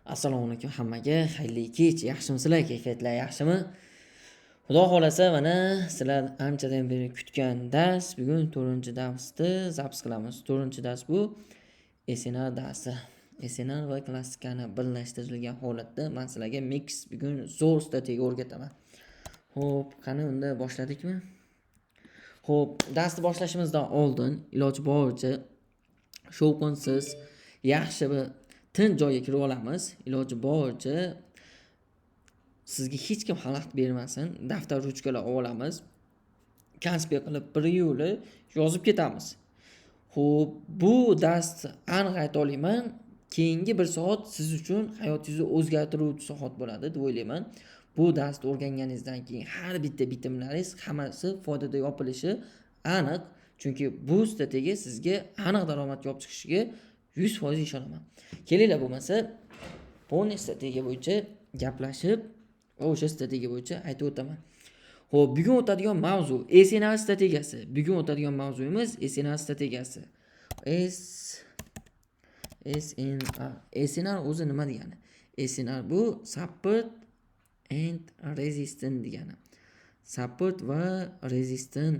Assalomu alaykum hammaga. Xayrli kech. Yaxshimisizlar? Kayfiyatlar yaxshimi? Xudo xolasa mana sizlar anchadan beri kutgan dars bugun 4-darsni zaps qilamiz. 4-dars bu SNR darsi. SNR va klassikani birlashtirilgan holatda men sizlarga mix bugun zo'r strategiya o'rgataman. Xo'p, qani unda boshladikmi? Xo'p, darsni boshlashimizdan oldin iloji boricha shovqinsiz yaxshi bir tinch joyga kirib olamiz. Iloji boricha sizga hech kim xalaqit bermasin. Daftar ruchkalar olamiz. Konspekt qilib bir yo'li yozib ketamiz. Xo'p, bu darsni aniq ayta olaman. Keyingi 1 soat siz uchun hayotingizni o'zgartiruvchi soat bo'ladi deb o'ylayman. Bu darsni o'rganganingizdan keyin har bitta bitimlaringiz hammasi foydada yopilishi aniq. Chunki bu strategiya sizga aniq daromad olib chiqishiga 100% ishonaman. Kelinglar bo'lmasa, poni strategiya bo'yicha gaplashib, o'sha strategiya bo'yicha aytib o'taman. Xo'p, bugun o'tadigan mavzu SNR strategiyasi. Bugun o'tadigan mavzuyimiz SNR strategiyasi. SNR o'zi nima degani? SNR bu support and resistance degani. Support va resistance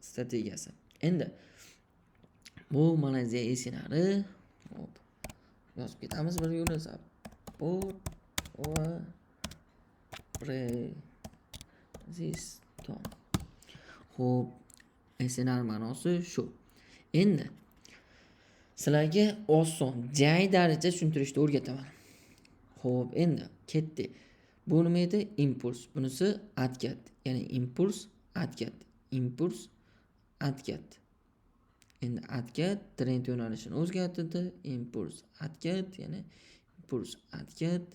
strategiyasi. Endi bu Malayziya SNR yozib ketamiz bir yo'li support va resistance. Xo'p, SNR ma'nosi shu. Endi sizlarga oson, jay darajada tushuntirishni o'rgataman. Xo'p, endi ketdi. Bu nima edi? Impuls. Bunisi atkat. Ya'ni impuls, atkat. Impuls, atkat. Endi atkat trend yo'nalishini o'zgartirdi. Impuls, atkat, yana impuls, atkat,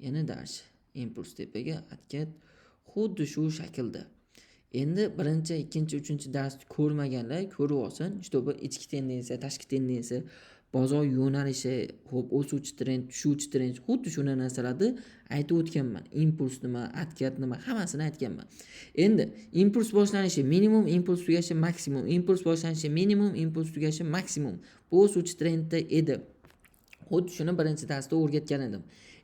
yana dash. Impuls tepaga, atkat. Xuddi shu shaklda. Endi birinchi, ikkinchi, uchinchi darsni ko'rmaganlar ko'rib olsin. Shtobi ichki tendensiya, tashqi tendensiya, bozor yo'nalishi, xo'p, o'suvchi trend, tushuvchi trend, xuddi shuna narsalarni aytib o'tganman. Impuls nima, atkat nima, hammasini aytganman. Endi impuls boshlanishi minimum, impuls tugashi maksimum, impuls boshlanishi minimum, impuls tugashi maksimum. Bu o'suvchi trendda edi. Xuddi shuni birinchi darsda o'rgatgan edim.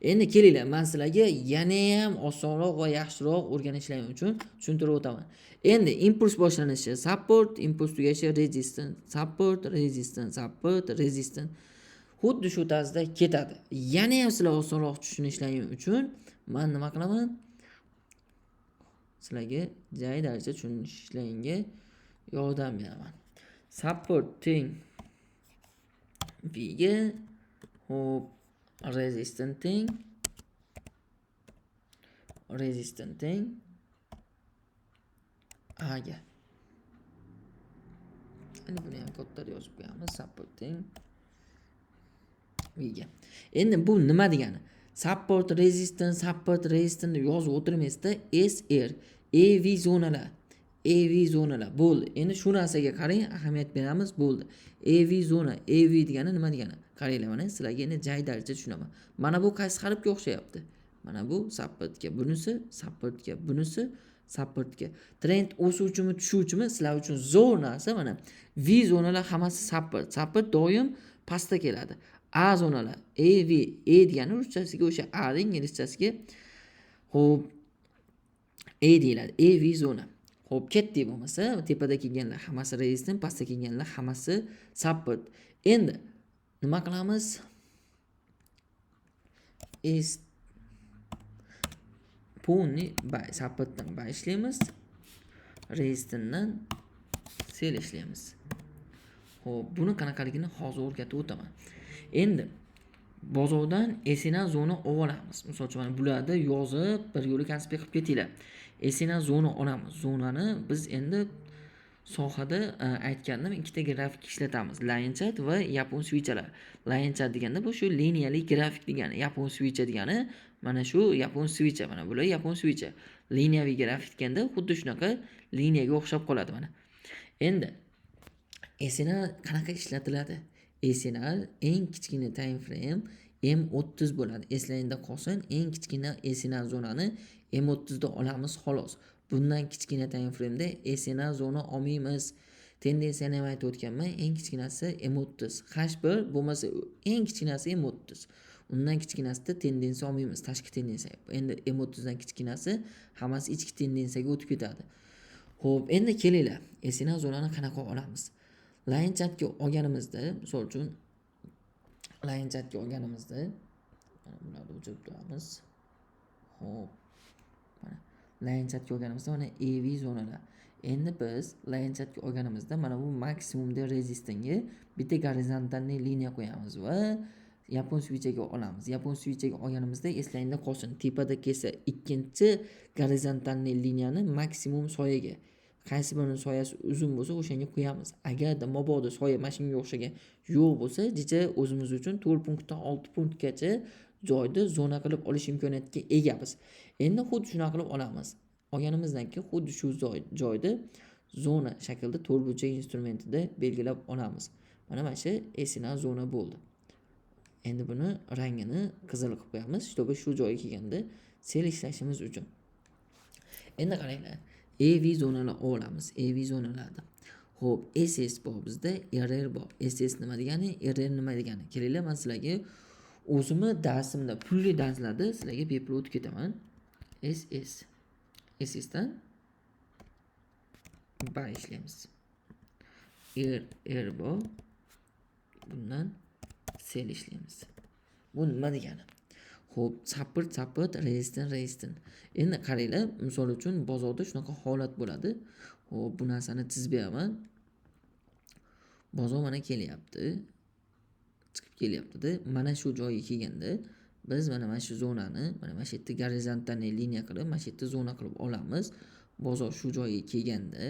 Endi kelinglar, men sizlarga yana ham osonroq va yaxshiroq o'rganishlaring uchun tushuntirib o'taman. Endi impuls boshlanishi support, impuls tugashi resistance, support, resistance, support, resistance. Xuddi shu tarzda ketadi. Yana ham sizlar osonroq tushunishlaring uchun men nima qilaman? Sizlarga jay darajada tushunishlaringga yordam beraman. Supporting ga hop resisting aga. Endi buni ham katta yozib qo'yamiz. Supporting ga. Endi bu nima degani? Support resistance deb yozib o'tirmaysizda, SR AV zonalar. AV zonalar bo'ldi. Endi shu narsaga qarang, ahamiyat beramiz, bo'ldi. AV zona, AV degani nima degani? Qaranglar, mana sizlarga endi jay darajada tushunaman. Mana bu qaysi harfga o'xshayapti? Mana bu supportga, bunisi supportga, bunisi supportga. Trend o'suvchimi, tushuvchimi sizlar uchun zo'r narsa mana. V zonalar hammasi support. Support doim pastda keladi. A zonalar, AV, A degani ruschasiga o'sha A ning inglizchasiga xo'p A deyiladi. AV zona. Xo'p, ketdi bo'lmasa, tepada kelganlar hammasi resistant, pastda kelganlar hammasi support. Endi nima qilamiz? Poni supportdan ishlaymiz. Resistantdan sell ishlaymiz. Xo'p, buni qanaqaligini hozir o'rgatib o'taman. Endi bozordan SNR zona olamiz. Misol uchun bularda yozib bir yo'li konspekt qilib ketinglar. SNR zona olamiz. Zonani biz endi sohada aytgandim, ikkita grafik ishlatamiz. Line chart va yapon switcherlar. Line chart deganda bu shu liniyali grafik degani, yapon switcher degani mana shu yapon switcher, mana bular yapon switcher. Liniyaviy grafik deganda xuddi shunaqa liniyaga o'xshab qoladi mana. Endi SNR qanaqa ishlatiladi? SNR eng kichkina time frame M30 bo'ladi. Eslangda qolsin, eng kichkina SNR zonani M30 da olamiz xolos. Bundan kichkina time frame da SNR zona olmaymiz. Tendensiyani ham aytib o'tganman. Eng kichkinasi M30. H1 bo'lmasa eng kichkinasi M30. Undan kichkinasida tendensiya olmaymiz, tashqi tendensiya. Endi M30dan kichkinasi hammasi ichki tendensiyaga o'tib ketadi. Xo'p, endi kelinglar. Esina zonani qanaqa olamiz? Line chatga olganimizda, misol uchun line chatga olganimizda mana bularni o'chirib turamiz. Xo'p. Mana line chatga olganimizda mana AV zonalar. Endi biz line chatga olganimizda mana bu maksimumda resistanga bitta gorizontalniy liniya qo'yamiz va yapon switchiga olamiz. Yapon switchiga olganimizda eslangda qolsin. Tepada kelsa ikkinchi gorizontalniy liniyani maksimum soyaga, qaysi birining soyasi uzun bo'lsa o'shanga qo'yamiz. Agarda mabodo soya mashinaga o'xshagan yo'q bo'lsa, jicha o'zimiz uchun 4 punktdan 6 punktgacha joyda zona qilib olish imkoniyatiga egamiz. Endi xuddi shunaqa qilib olamiz. Olganimizdan keyin xuddi shu joyda zona shaklda to'rtburchak instrumentida belgilab olamiz. Mana shu esina zona bo'ldi. Endi buni rangini qizil qilib qo'yamiz, чтобы shu joyga kelganda sel ishlashimiz uchun. Endi qaranglar, AV zonalar olamiz. AV zonalarda. Xo'p, SS bor bizda, RR bor. SS nima degani, RR nima degani? Kelinglar, men sizlarga o'zimni darsimda, pulli darslarda sizlarga bepul o'tib ketaman. SS. SS dan bar ishlaymiz. R bor. Bundan sel ishlaymiz. Bu nima degani? Xo'p, sapir, resistan. Endi qaranglar, misol uchun bozorda shunaqa holat bo'ladi. Xo'p, bu narsani chizib beraman. Bozor mana kelyapti. Chiqib kelyapti-da. Mana shu joyga kelganda biz mana shu zonani, mana shu yerda gorizontalniy liniya qilib, mana shu yerda zona qilib olamiz. Bozor shu joyga kelganda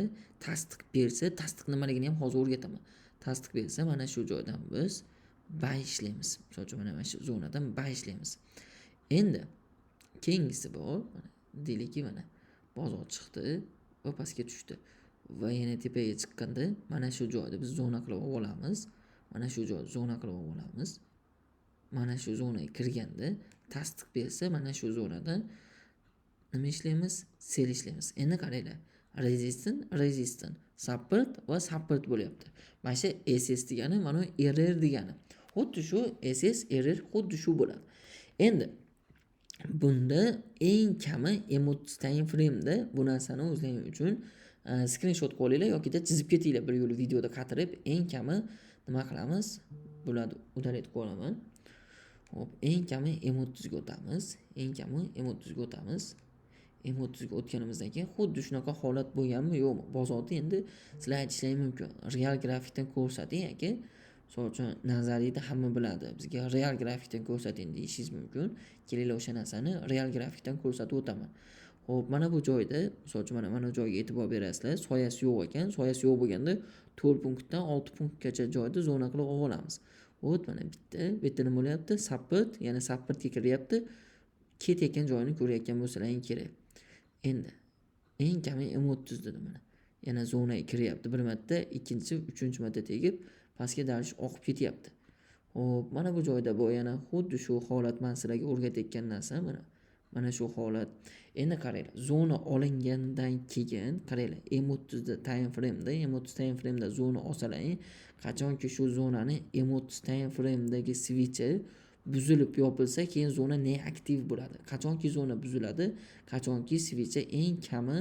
tasdiq bersa, tasdiq nimaligini ham hozir o'rgataman. Tasdiq bersa, mana shu joydan biz buy ishlaymiz. Misol uchun mana shu zonadan buy ishlaymiz. Endi keyingisi bor. Deylikki mana bozor chiqdi va pastga tushdi. Va yana tepaga chiqqanda mana shu joyda biz zona qilib olamiz. Mana shu joyda zona qilib olamiz. Mana shu zonaga kirganda tasdiq bersa, mana shu zonadan nima ishlaymiz? Sel ishlaymiz. Endi qaranglar. Resistant, support va support bo'lyapti. Mana shu SS degani, mana RR degani. Xuddi shu SS, RR xuddi shu bo'ladi. Endi bunda eng kami M30 time frame-da bu narsani o'zlaring uchun screenshot qo'yinglar yoki chizib ketinglar bir yo'l videoda qatirib. Eng kami nima qilamiz? Bularni udalet qo'yaman. Hop, eng kami M30 ga o'tamiz. M30 ga o'tganimizdan keyin xuddi shunaqa holat bo'lganmi yo'qmi? Bozorda endi sizlar aytishingiz mumkin. Real grafikdan ko'rsating aka. Misol uchun nazariyda hamma biladi. Bizga real grafikdan ko'rsating deyishingiz mumkin. Kelinglar o'sha narsani real grafikdan ko'rsatib o'taman. Xo'p, mana bu joyda, misol uchun mana bu joyga e'tibor berasizlar. Soyasi yo'q ekan. Soyasi yo'q bo'lganda 4 punktdan 6 punktgacha joyda zona qilib olamiz. Xo'p, mana bitta nima bo'lyapti? Support, yana supportga kiryapti. Ketayotgan joyini ko'rayotgan bo'lsalaring kerak. Endi eng kami M30 dedim mana. Yana zonaga kiryapti bir marta, ikkinchi, uchinchi marta tegib pastga darish oqib ketyapti. Xo'p, mana bu joyda bu yana xuddi shu holat men sizlarga o'rgatayotgan narsa mana. Mana shu holat. Endi qaranglar, zona olingandan keyin qaranglar, M30 da time frame da zona olsalaring, qachonki shu zonani M30 time frame dagi switchi buzilib yopilsa, keyin zona neaktiv bo'ladi. Qachonki zona buziladi, qachonki switchi eng kami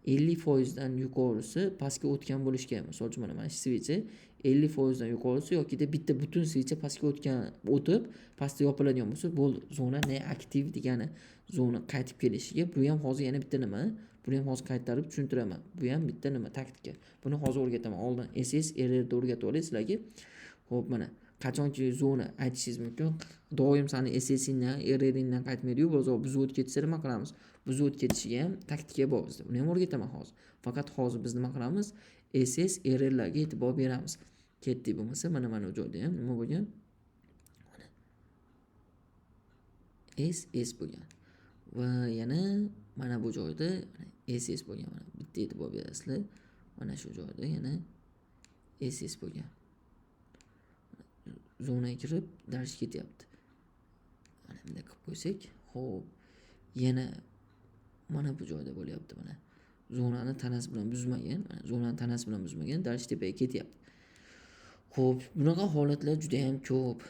50% dan yuqorisi pastga o'tgan bo'lishi kerak. Misol uchun mana shu switchi 50% dan yuqorisi yoki bitta butun switchi pastga o'tib, pastga yopiladigan bo'lsa, bo'ldi. Zona neaktiv degani zona qaytib kelishiga. Bu ham hozir yana bitta nima? Buni ham hozir qaytarib tushuntiraman. Bu ham bitta nima? Taktika. Buni hozir o'rgataman. Oldin SS, RR da o'rgatib olay sizlarga. Xo'p, mana qachonki zona aytishingiz mumkin. Doim sani SS'ingdan, RR'ingdan qaytmaydi-yu, bozor buzib o'tib ketsa nima qilamiz? Buzib o'tib ketishiga ham taktika bor bizda. Uni ham o'rgataman hozir. Faqat hozir biz nima qilamiz? SS, RR'larga e'tibor beramiz. Ketdik bo'lmasa, mana bu joyda ham nima bo'lgan? Mana SS bo'lgan. Va yana mana bu joyda SS bo'lgan. Mana bitta e'tibor berasizlar. Mana shu joyda yana SS bo'lgan. Zonaga kirib darish ketyapti. Mana bunday qilib qo'ysak, xo'p, yana mana bu joyda bo'lyapti mana. Zonani tanasi bilan buzmagan, darish tepaga ketyapti. Xo'p, bunaqa holatlar juda ham ko'p.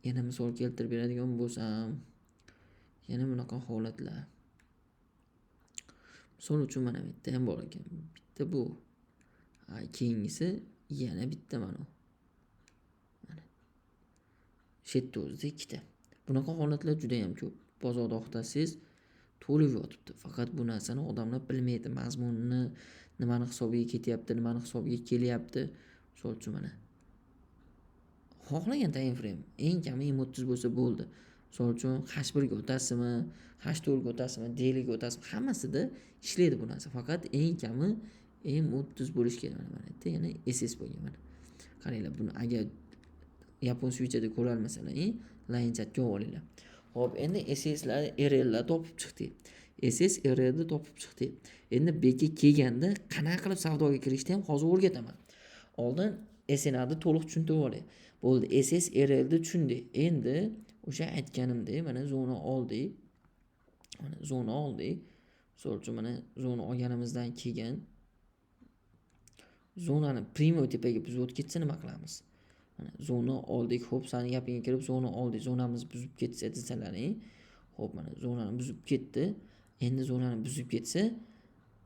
yana misol keltirib beradigan bo'lsam, yana bunaqa holatlar. Misol uchun mana bu yerda ham bor ekan. Bitta bu. Keyingisi yana bitta mana. Shu yerda o'zida ikkita. Bunaqa holatlar juda ham ko'p. Bozorda o'qitasangiz to'lib yotibdi. Faqat bu narsani odamlar bilmaydi. Mazmunni nimani hisobiga ketyapti, nimani hisobiga kelyapti. Misol uchun mana. Xohlagan time frame eng kami 30 bo'lsa bo'ldi. Misol uchun H1 ga o'tasizmi, H4 ga o'tasizmi, D ga o'tasizmi, hammasida ishlaydi bu narsa. Faqat eng kami M30 bo'lish kerak mana bu yerda yana SS bo'lgan mana. Qaranglar, buni agar yapon switchida ko'ra olmasalar, line chatga olinglar. Xo'p, endi SS lar, RL lar topib chiqdik. SS RL ni topib chiqdik. Endi beka kelganda qanaqa qilib savdoga kirishni ham hozir o'rgataman. Oldin SNA ni to'liq tushuntirib olay. Bo'ldi, SS RL ni tushundik. Endi o'sha aytganimdek mana zona oldik. Mana zona oldik. Misol uchun mana zona olganimizdan keyin zonani primo tepaga buzib o'tib ketsa nima qilamiz? Mana zona oldik. Xo'p, sani gapingga kirib zona oldik. Zonamiz buzib ketsa desalaring. Xo'p, mana zonani buzib ketdi. Endi zonani buzib ketsa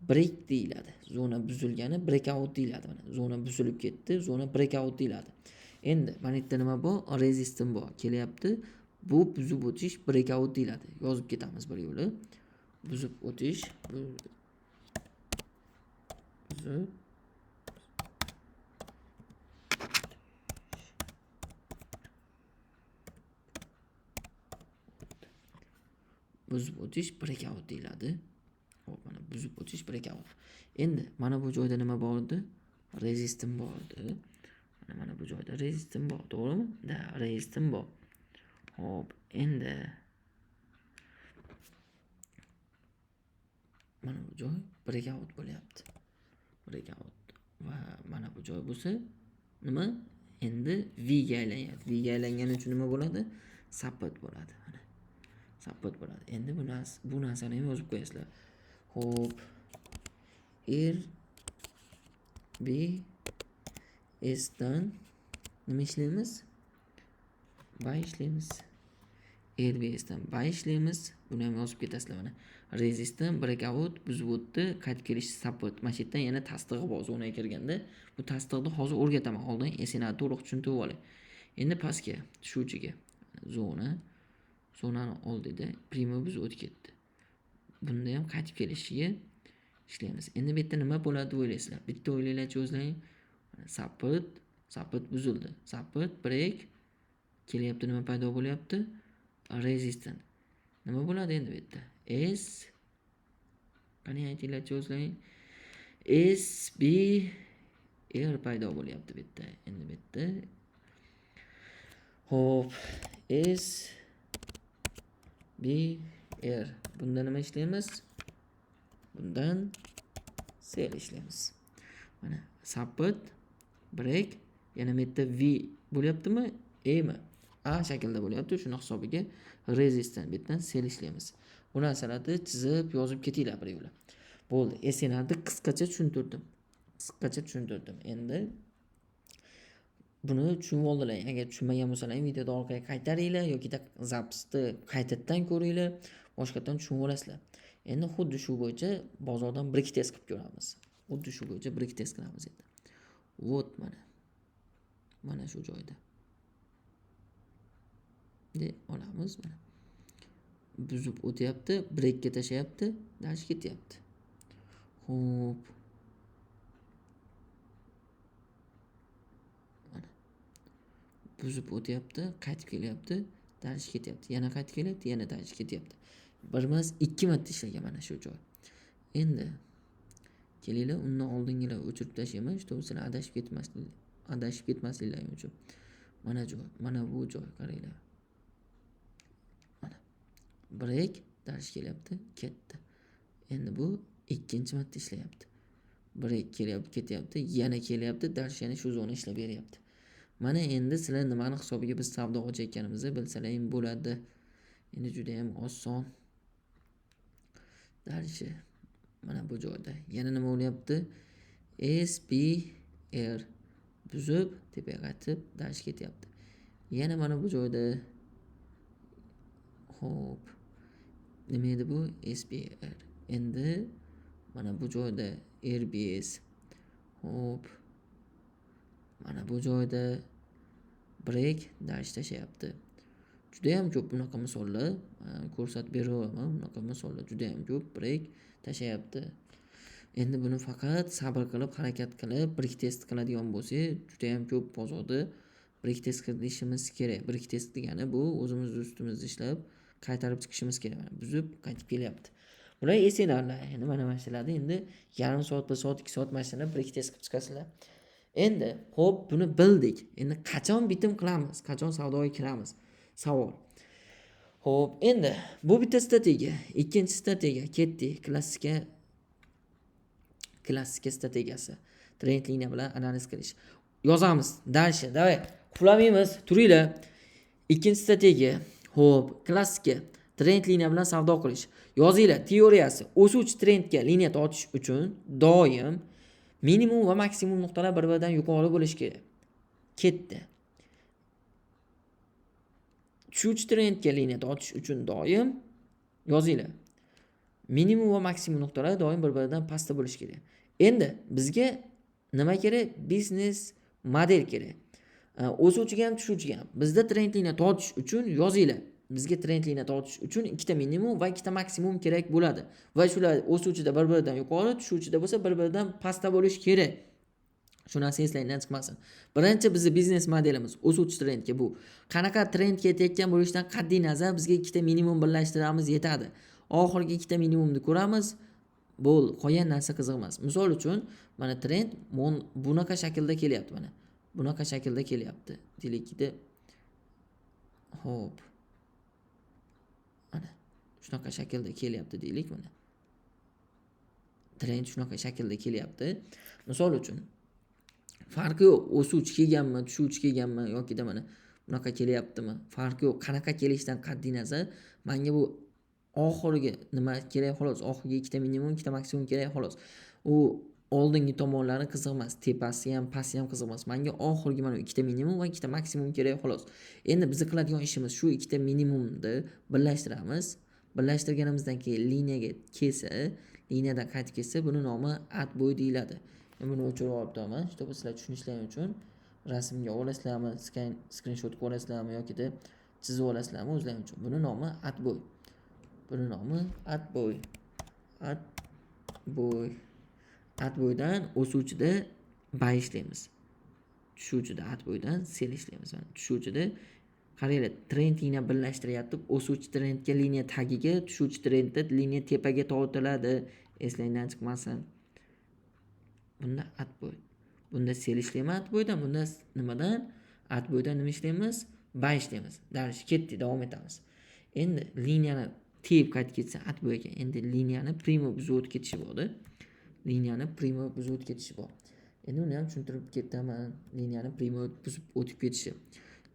break deyiladi. Zona buzilgani breakout deyiladi. Mana zona buzilib ketdi, zona breakout deyiladi. Endi mana yerda nima bor? Resistance bor. Kelyapti. Bu buzib o'tish breakout deyiladi. Yozib ketamiz bir yo'li. Buzib o'tish buzib buzib o'tish breakout deyiladi. Xo'p, mana buzib o'tish breakout. Endi mana bu joyda nima bor edi? Resistance bor edi. Mana bu joyda resistance bor, to'g'rimi? Da, resistance bor. Xo'p, endi mana bu joy breakout bo'lyapti. Breakout. Va mana bu joy bo'lsa nima? Endi V ga aylanyapti. V ga aylangani uchun nima bo'ladi? Support bo'ladi. Mana support bo'ladi. Endi bu narsani ham yozib qo'yasizlar. Xo'p. B S dan nima ishlaymiz? Buy ishlaymiz. RBS dan buy ishlaymiz. Buni ham yozib ketasizlar mana. Resistance breakout buzib o'tdi, qaytib kelish support. Mana shu yerdan yana tasdig'i bor zonaga kirganda. Bu tasdig'ni hozir o'rgataman. Oldin SNA to'liq tushuntirib olay. Endi pastga, tushuvchiga zonani oldida primo buzib o'tib ketdi. Bunda ham qaytib kelishiga ishlaymiz. Endi bu yerda nima bo'ladi deb o'ylaysizlar? Bitta o'ylanglarchi o'zlaring. Support buzildi. Support break kelyapti, nima paydo bo'lyapti? Resistance. Nima bo'ladi endi bu yerda? S qani aytinglarchi o'zlaring? S B R paydo bo'lyapti bu yerda. Endi bu yerda hop S B R. Bunda nima ishlaymiz? Bundan sell ishlaymiz. Mana support break yana bu yerda V bo'lyaptimi? E mi? A shaklda bo'lyapti. Shuni hisobiga resistance bitdan sell ishlaymiz. Bu narsalarni chizib, yozib ketinglar bir yo'la. Bo'ldi. SNAni qisqacha tushuntirdim. Endi buni tushunib oldilar. Agar tushunmagan bo'lsalaring, videoda orqaga qaytaringlar yoki zapsni qaytadan ko'ringlar, boshqatdan tushunib olasizlar. Endi xuddi shu bo'yicha bozordan break test qilib ko'ramiz. Xuddi shu bo'yicha break test qilamiz endi. Vot mana shu joyda. Olamiz mana. Buzib o'tyapti, breakga tashlayapti, dash ketyapti. Xo'p. Mana. Buzib o'tyapti, qaytib kelyapti, dash ketyapti. Yana qaytib kelyapti, yana dash ketyapti. Bir emas, 2 marta ishlagan mana shu joy. Endi kelinglar, undan oldingilar o'chirib tashlayman, чтобы sizlar adashib ketmasliklaring uchun. Mana bu joy qaranglar. Mana. Break dash kelyapti, ketdi. Endi bu ikkinchi marta ishlayapti. Break kelyapti, ketyapti, yana kelyapti, dash yana shu zona ishlab beryapti. Mana endi sizlar nimani hisobiga biz savdo ochayotganimizni bilsalaring bo'ladi. Endi juda ham oson. Dash mana bu joyda. Yana nima bo'lyapti? S B R buzib tepaga qaytib dash ketyapti. Yana mana bu joyda hop nima edi bu? SBR. Endi mana bu joyda RBS. Hop. Mana bu joyda break dash tashyapti. Juda ham ko'p bunaqa misollar ko'rsatib beraman. Bunaqa misollar juda ham ko'p break tashyapti. Endi buni faqat sabr qilib, harakat qilib, break test qiladigan bo'lsak, juda ham ko'p bozorda break test qilishimiz kerak. Break test degani bu o'zimiz ustimizda ishlab qaytarib chiqishimiz kerak. Mana buzib qaytib kelyapti. Bular esinglarlar. Endi mana mashinada endi yarim soat, 1 soat, 2 soat mashina break test qilib chiqasizlar. Endi xo'p, buni bildik. Endi qachon bitim qilamiz? Qachon savdoga kiramiz? Savol. Xo'p, endi bu bitta strategiya. Ikkinchi strategiya ketdik. Klassika strategiyasi. Trend liniya bilan analiz qilish. Yozamiz. Dalshi, davay. Qulamaymiz. Turinglar. Ikkinchi strategiya. Xo'p, klassika. Trend liniya bilan savdo qilish. Yozinglar. Teoriyasi. O'suvchi trendga liniya tortish uchun doim minimum va maksimum nuqtalar bir-biridan yuqori bo'lishi kerak. Ketdi. Tushuvchi trendga liniya tortish uchun doim yozinglar. Minimum va maksimum nuqtalar doim bir-biridan pastda bo'lishi kerak. Endi bizga nima kerak? Biznes model kerak. O'suvchiga ham, tushuvchiga ham. Bizda trend liniya tortish uchun yozinglar. Bizga trend liniya tortish uchun ikkita minimum va ikkita maksimum kerak bo'ladi. Va shular o'suvchida bir-biridan yuqori, tushuvchida bo'lsa bir-biridan pastda bo'lishi kerak. Shu narsa eslangdan chiqmasin. Birinchi bizning biznes modelimiz o'suvchi trendga bu. Qanaqa trendga yetayotgan bo'lishidan qat'iy nazar bizga ikkita minimum birlashtiramiz yetadi. Oxirgi ikkita minimumni ko'ramiz. Bo'l, qolgan narsa qiziq emas. Misol uchun, mana trend bunaqa shaklda kelyapti mana. Bunaqa shaklda kelyapti. Delikda hop. Mana shunaqa shaklda kelyapti deylik mana. Trend shunaqa shaklda kelyapti. Misol uchun farqi yo'q, o'suvchi kelganmi, tushuvchi kelganmi yoki da mana bunaqa kelyaptimi? Farqi yo'q. Qanaqa kelishidan qat'iy nazar, menga bu oxirgi nima kerak xolos, oxirgi ikkita minimum, ikkita maksimum kerak xolos. U oldingi tomonlari qiziq emas, tepasi ham, pasti ham qiziq emas. Menga oxirgi mana ikkita minimum va ikkita maksimum kerak xolos. Endi biz qiladigan ishimiz shu ikkita minimumni birlashtiramiz. Birlashtirganimizdan keyin liniyaga kelsa, liniyadan qaytib kelsa, buni nomi at bo'y deyiladi. Buni o'chirib olib turaman, чтобы sizlar tushunishlaring uchun rasmga olasizlarmi, screenshot olasizlarmi yoki da chizib olasizlarmi o'zlaring uchun. Buni nomi at bo'y. Buni nomi at bo'y. At bo'y. At bo'ydan o'suvchida bay ishlaymiz. Tushuvchida at bo'ydan sel ishlaymiz. Mana tushuvchida qaranglar, trend liniya birlashtiryapti. O'suvchi trendga liniya tagiga, tushuvchi trendda liniya tepaga tortiladi. Eslangdan chiqmasin. Bunda at bo'y. Bunda sel ishlaymiz at bo'ydan, bunda nimadan? At bo'ydan nima ishlaymiz? Bay ishlaymiz. Darish ketdi, davom etamiz. Endi liniyani tep qaytib ketsa at bo'yiga. Endi liniyani primo buzib o'tib ketishi bor-da. Liniyani primo buzib o'tib ketishi bor. Endi uni ham tushuntirib ketaman. Liniyani primo buzib o'tib ketishi.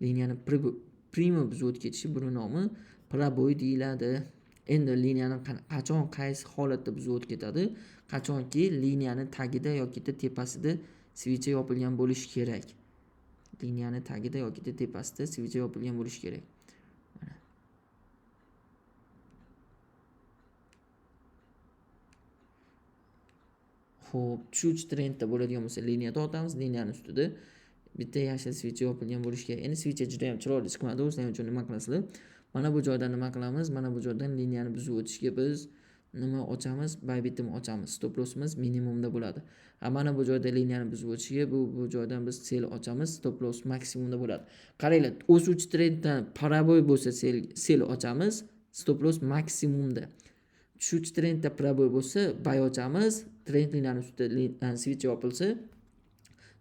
Liniyani primo buzib o'tib ketishi buning nomi proboy deyiladi. Endi liniyani qachon qaysi holatda buzib o'tib ketadi? Qachonki liniyani tagida yoki tepasida svicha yopilgan bo'lishi kerak. Liniyani tagida yoki tepasida svicha yopilgan bo'lishi kerak. Mana. Xo'p, tushuvchi trendda bo'ladigan bo'lsa, liniya tortamiz, liniyani ustida bitta yashil svicha yopilgan bo'lishi kerak. Endi svicha juda ham chiroyli chiqmadi, o'zlaring uchun nima qilasizlar? Mana bu joydan nima qilamiz? Mana bu joydan liniyani buzib o'tishga biz nima ochamiz? Bybitni ochamiz. Stop lossimiz minimumda bo'ladi. Mana bu joyda liniyani buzib o'tishga bu joydan biz sel ochamiz. Stop loss maksimumda bo'ladi. Qaranglar, o'suvchi trenddan paraboy bo'lsa sel ochamiz. Stop loss maksimumda. Tushuvchi trendda paraboy bo'lsa buy ochamiz. Trend liniyani ustida switch yopilsa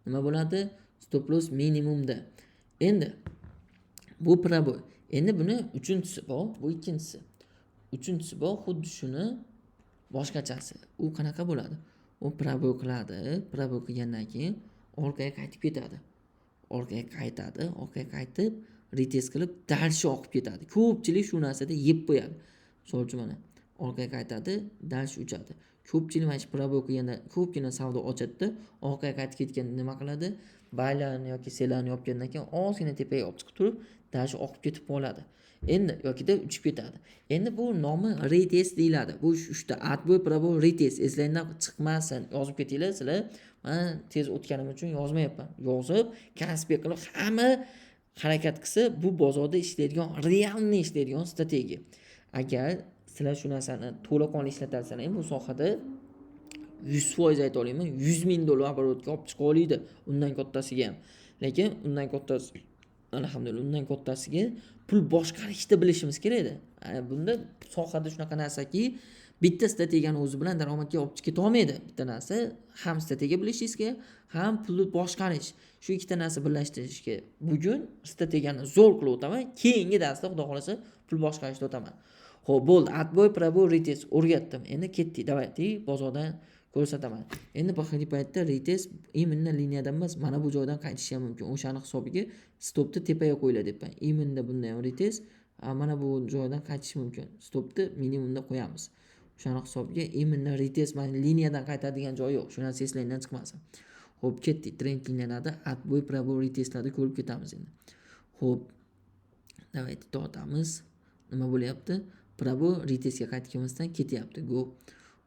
nima bo'ladi? Stop loss minimumda. Endi bu paraboy. Endi buni uchinchisi bor, bu ikkinchisi. Uchinchisi bor, xuddi shuni boshqachasi. U qanaqa bo'ladi? U paraboy qiladi. Paraboy qilgandan keyin orqaga qaytib ketadi. Orqaga qaytib retest qilib dalshi oqib ketadi. Ko'pchilik shu narsada yeb qo'yadi. Misol uchun mana orqaga qaytadi, dalsh uchadi. ko'pchilik mana shu proba o'qiganda ko'pgina savdo ochadi, orqaga qaytib ketganda nima qiladi? Baylarni yoki sellarni yopgandan keyin ozgina tepaga olib chiqib turib, dashi oqib ketib qoladi. Endi yokida uchib ketadi. Endi bu nomi retest deyiladi. Bu 3 ta atboy, proba, retest. Eslangdan chiqmasin, yozib ketinglar sizlar. Men tez o'tganim uchun yozmayapman. Yozib, konspekt qilib hamma harakat qilsa, bu bozorda ishlaydigan, realniy ishlaydigan strategiya. Agar sizlar shu narsani to'laqonli ishlatasizlar, bu sohada 100% ayta olaman, 100 ming dollar оборотga olib chiqa oladi. Undan kattasiga ham. Lekin undan kattasi, alhamdulillah, undan kattasiga pul boshqarishni bilishimiz kerak-da. Bunda sohada shunaqa narsaki, bitta strategiyani o'zi bilan daromadga olib chiqa olmaydi. Bitta narsa ham strategiya bilishingiz kerak, ham pulni boshqarish. Shu ikkita narsa birlashtirishga bugun strategiyani zo'r qilib o'taman. Keyingi darsda xudo xolasa pul boshqarishni o'taman. Xo'p, bo'ldi. Atboy, probo, retest o'rgatdim. Endi ketdik. Давайте bozordan ko'rsataman. Endi bahoriy paytda retest imенно liniyadan emas, mana bu joydan qaytishi ham mumkin. O'shani hisobiga stopni tepaga qo'yiladi debman. Imенно bunda ham retest, mana bu joydan qaytishi mumkin. Stopni minimumda qo'yamiz. O'shani hisobiga imенно retest mana liniyadan qaytadigan joyi yo'q. Shu narsa eslangdan chiqmasin. Xo'p, ketdik. Trend liniyalarda atboy, probo, retestlarni ko'rib ketamiz endi. Xo'p, давайте tortamiz. Nima bo'lyapti? Probo retestga qaytganimizdan ketyapti. Go.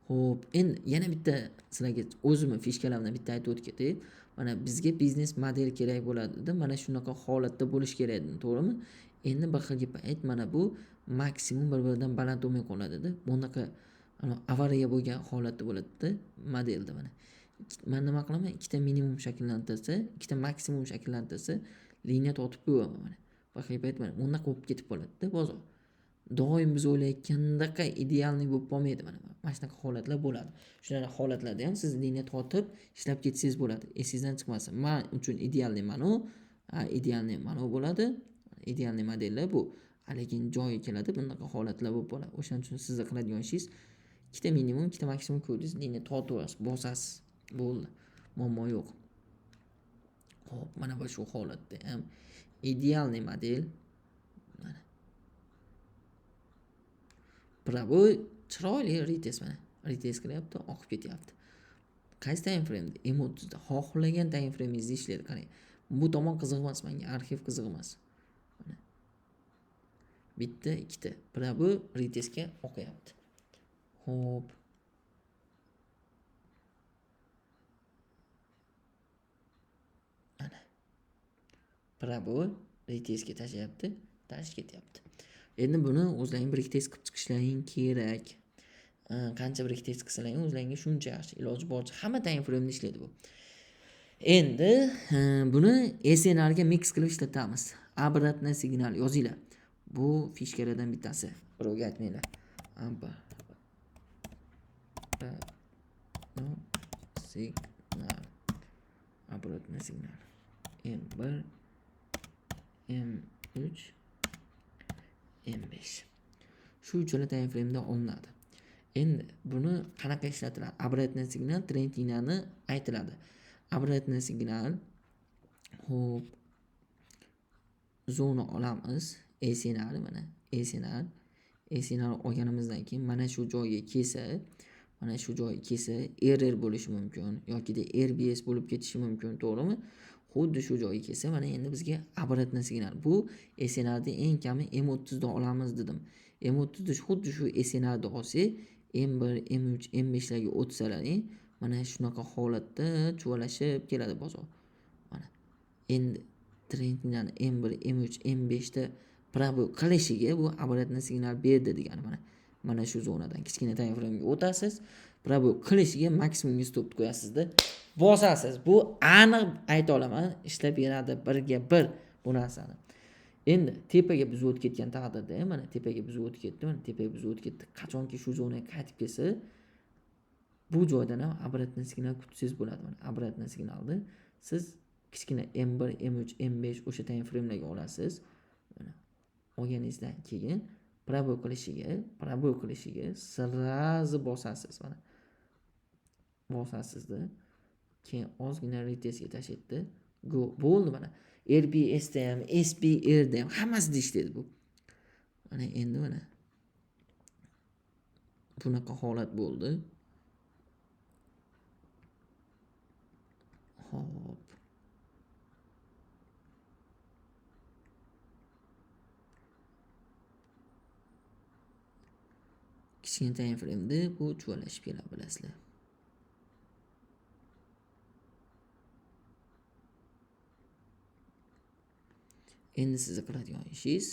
Xo'p, endi yana bitta sizlarga o'zimning fishkalarimdan bitta aytib o'tib ketay. Mana bizga biznes model kerak bo'ladi-da, mana shunaqa holatda bo'lish kerak, to'g'rimi? Endi bir xilga payt mana bu maksimum bir-biridan baland bo'lmay qoladi-da. Bunaqa avariya bo'lgan holatda bo'ladi-da modelda mana. Men nima qilaman? Ikkita minimum shakllantirsa, ikkita maksimum shakllantirsa, liniya tortib qo'yaman mana. Bir xilga payt mana bunaqa bo'lib ketib qoladi-da bozor. Doim biz o'ylayotgandaqa idealniy bo'lib qolmaydi mana. Mana shunaqa holatlar bo'ladi. Shunaqa holatlarda ham siz liniya tortib ishlab ketsangiz bo'ladi. Esingizdan chiqmasin. Men uchun idealniy mana idealniy mana bo'ladi. Idealniy modellar bu. Lekin joyi keladi, bunaqa holatlar bo'lib qoladi. O'shaning uchun sizni qiladigan ishingiz ikkita minimum, ikkita maksimum ko'rdingiz, liniya tortib bosasiz. Bo'ldi. Muammo yo'q. Xo'p, mana bu shu holatda ham idealniy model. Probo chiroyli retest mana. Retest qilyapti, oqib ketyapti. Qaysi time frame? M30 da xohlagan time frameingizda ishlaydi, qarang. Bu tomon qiziq emas menga, arxiv qiziq emas. Mana. Bitta, ikkita probo retestga oqyapti. Xo'p. Mana. Probo retestga tashlayapti, tashib ketyapti. Endi buni o'zlaring bir test qilib chiqishlaring kerak. Qancha bir test qilsalaring o'zlaringga shuncha yaxshi. Iloji boricha hamma time frame ishlaydi bu. Endi buni SNR ga mix qilib ishlatamiz. Обратный signal yozinglar. Bu fishkalardan bittasi. Birovga aytmanglar. Signal. Обратный signal. M1 M3 M5. Shu uchala time frame da olinadi. Endi buni qanaqa ishlatiladi? Обратный signal trend liniyani aytiladi. Обратный signal hop zona olamiz. SNR mana SNR olganimizdan keyin mana shu joyga kelsa, error bo'lishi mumkin yoki de RBS bo'lib ketishi mumkin, to'g'rimi? Xuddi shu joyga kelsa, mana endi bizga обратный signal. Bu SNR da eng kami M30 da olamiz dedim. M30 da xuddi shu SNR da olsa, M1, M3, M5 larga o'tsalaring, mana shunaqa holatda chuvalashib keladi bozor. Mana. Endi trendlarni M1, M3, M5 da probo qilishiga bu обратный signal berdi degani mana. Mana shu zonadan kichkina time frame ga o'tasiz, probo qilishiga maksimumga stop qo'yasizda. Bosasiz. Bu aniq ayta olaman, ishlab beradi birga bir bu narsani. Endi tepaga biz o'tib ketgan taqdirda, mana tepaga biz o'tib ketdi, mana tepaga biz o'tib ketdi. Qachonki shu zonaga qaytib kelsa, bu joydan ham обратный signal kutsangiz bo'ladi. Mana обратный signalni siz kichkina M1, M3, M5 o'sha time frame larga olasiz. Mana olganingizdan keyin probo qilishiga sirazi bosasiz mana. Bosasizda. Keyin ozgina retestga tashlaydi. Go bo'ldi mana. RBS da ham, SPR da ham hammasida ishlaydi bu. Mana endi mana bunaqa holat bo'ldi. Hop. Kichkina time frame'da bu chuvalashib keladi, bilasizlar. Endi sizni qiladigan ishingiz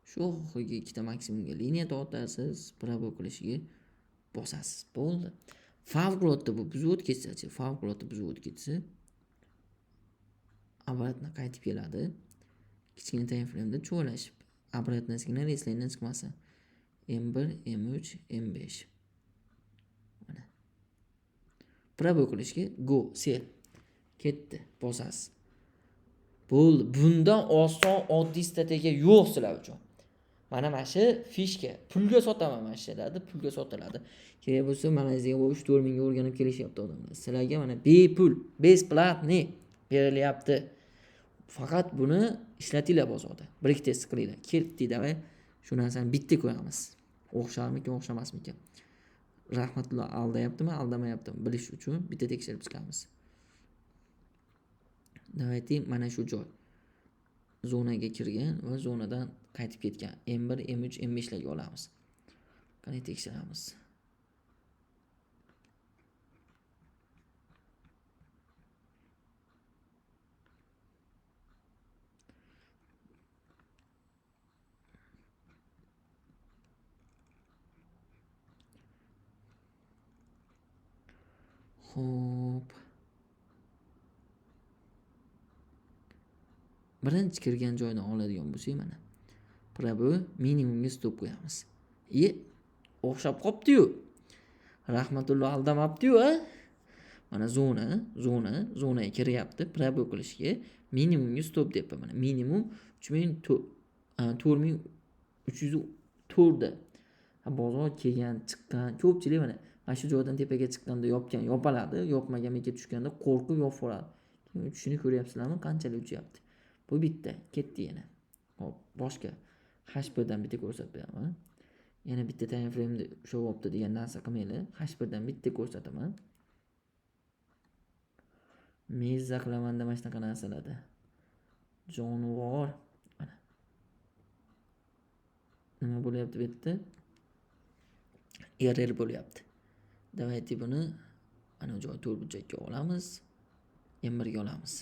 shu oxirgi ikkita maksimumga liniya tortasiz, parabol qilishiga bosasiz. Bo'ldi. Favqulodda bu buzib ketsa-chi, favqulodda buzib ketsa, обратно qaytib keladi. Kichkina time frame'da chuvalashib, обратноsigina reyslaydan chiqmasa. M1, M3, M5. Mana. Parabol qilishga go, sel. Ketdi, bosasiz. Bo'ldi. Bundan oson oddiy strategiya yo'q sizlar uchun. Mana shu fishka, pulga sotaman mana shu yerlarda, pulga sotiladi. Kerak bo'lsa, Malayziyaga 3-4 mingga o'rganib kelishyapti odamlar. Sizlarga mana bepul, besplatni berilyapti. Faqat buni ishlatinglar bozorda. Bir-ikki test qilinglar. Ketdi davay, shu narsani bitta qo'yamiz. O'xsharmikan, o'xshamasmikan? Rahmatulloh aldayaptimi, aldamayaptimi bilish uchun bitta tekshirib chiqamiz. Davayting mana shu joy. Zonaga kirgan va zonadan qaytib ketgan M1, M3, M5 larga olamiz. Qani tekshiramiz. Xo'p. Birinchi kirgan joyni oladigan bo'lsak mana. Parabol minimumga stop qo'yamiz. O'xshab qopti-yu. Rahmatulloh aldamabdi-yu, a? Mana zonaga kiryapti. Parabol qilishga minimumga stop deyapman. Mana minimum 4304 da. Bozor kelgan, chiqqan, ko'pchilik mana shu joydan tepaga chiqqanda yopgan, yopaladi, yopmaganiga tushganda qo'rqib yopaveradi. Keyin tushini ko'ryapsizlarmi, qanchalik uchyapti. Bu bitta, ketdi yana. Hop, boshqa H1dan bitta ko'rsatib beraman. Yana bitta time frame'da show opti degan narsa qilmaylar. H1dan bitta ko'rsataman. Mezza qilaman mana shunaqa narsalarda. Jonivor. Mana. Nima bo'lyapti bu yerda? Error bo'lyapti. Davaydi buni mana bu joy to'rtburchakka olamiz. M1 ga olamiz.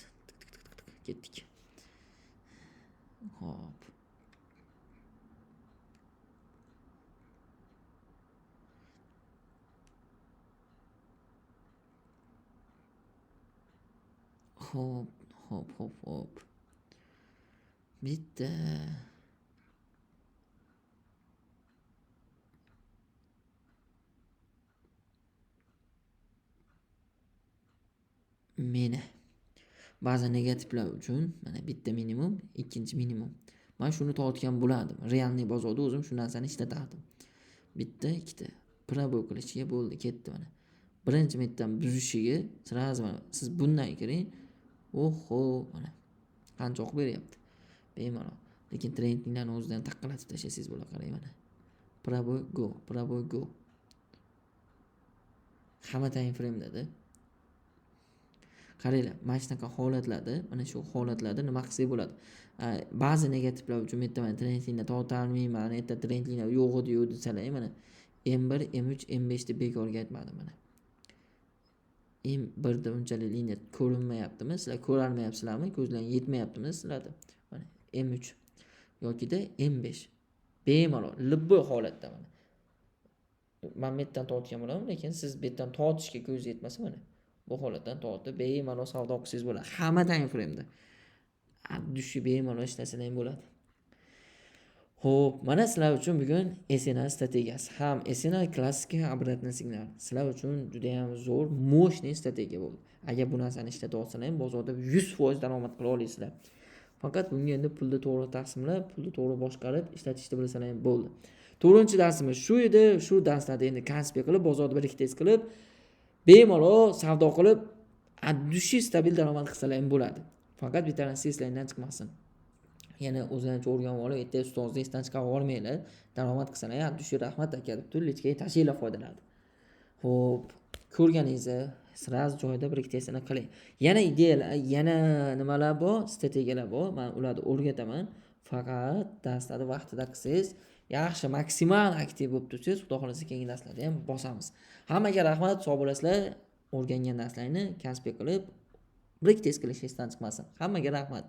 Ketdik. Hop. Hop. Bitta. Meni ba'zi negativlar uchun mana bitta minimum, ikkinchi minimum. Men shuni tortgan bo'lardim. Realniy bozorda o'zim shu narsani ishlatardim. Bitta, ikkita. Parabol qilishiga bo'ldi, ketdi mana. Birinchi metdan buzishiga sразу mana siz bundan kiring. Oho, mana qancha o'q beryapti. Bemalol. Lekin trendinglarni o'zidan taqqalatib tashlasangiz bo'la qarang mana. Parabol go. Hamma time frame'da qaranglar, mana shunaqa holatlarda, mana shu holatlarda nima qilsak bo'ladi? Ba'zi negativlar uchun men aytaman, trendingni tortolmayman, aytda trendinglar yo'q edi desalar, mana M1, M3, M5 deb bekorga aytmadim mana. M1 da unchalik liniya ko'rinmayaptimi? Sizlar ko'rolmayapsizlarmi? Ko'zlaringiz yetmayaptimi sizlarda? Mana M3 yokida M5. Bemalol, libboy holatda mana. Men bu yerdan tortgan bo'laman, lekin siz bu yerdan tortishga ko'z yetmasa mana. Bu holatdan tortib bemalol savdo qilsangiz bo'ladi. Hamma time frame'da. Dushi bemalol ishlasangiz ham bo'ladi. Xo'p, mana sizlar uchun bugun SNL strategiyasi. Ham SNL klassika обратный signal. Sizlar uchun juda ham zo'r, mo'shniy strategiya bo'ldi. Agar bu narsani ishlatib olsangiz ham bozorda 100% daromad qila olasizlar. Faqat bunga endi pulni to'g'ri taqsimlab, pulni to'g'ri boshqarib ishlashni bilsangiz ham bo'ldi. 4-darsimiz shu edi. Shu darslarda endi konspekt qilib, bozorda bir ikki test qilib, bemalol savdo qilib, dushi stabil daromad qilsalar ham bo'ladi. Faqat bitta narsa esingizdan chiqmasin. Yana o'zingizcha o'rganib olib, erta ustozni esdan chiqarib olmanglar. Daromad qilsalar, dushi rahmat aka deb turlichga tashinglar foydalanadi. Xo'p, ko'rganingizni Sraz joyida bir ikki testini qiling. Yana ideyalar, yana nimalar bor, strategiyalar bor. Men ularni o'rgataman. Faqat darslarni vaqtida qilsangiz, yaxshi maksimal aktiv bo'lib tursangiz, xudo xolasa keyingi darslarda ham bosamiz. Hammaga rahmat, sog' bo'lasizlar. O'rgangan darslaringizni konspekt qilib, bir ikki test qilishingizdan chiqmasin. Hammaga rahmat.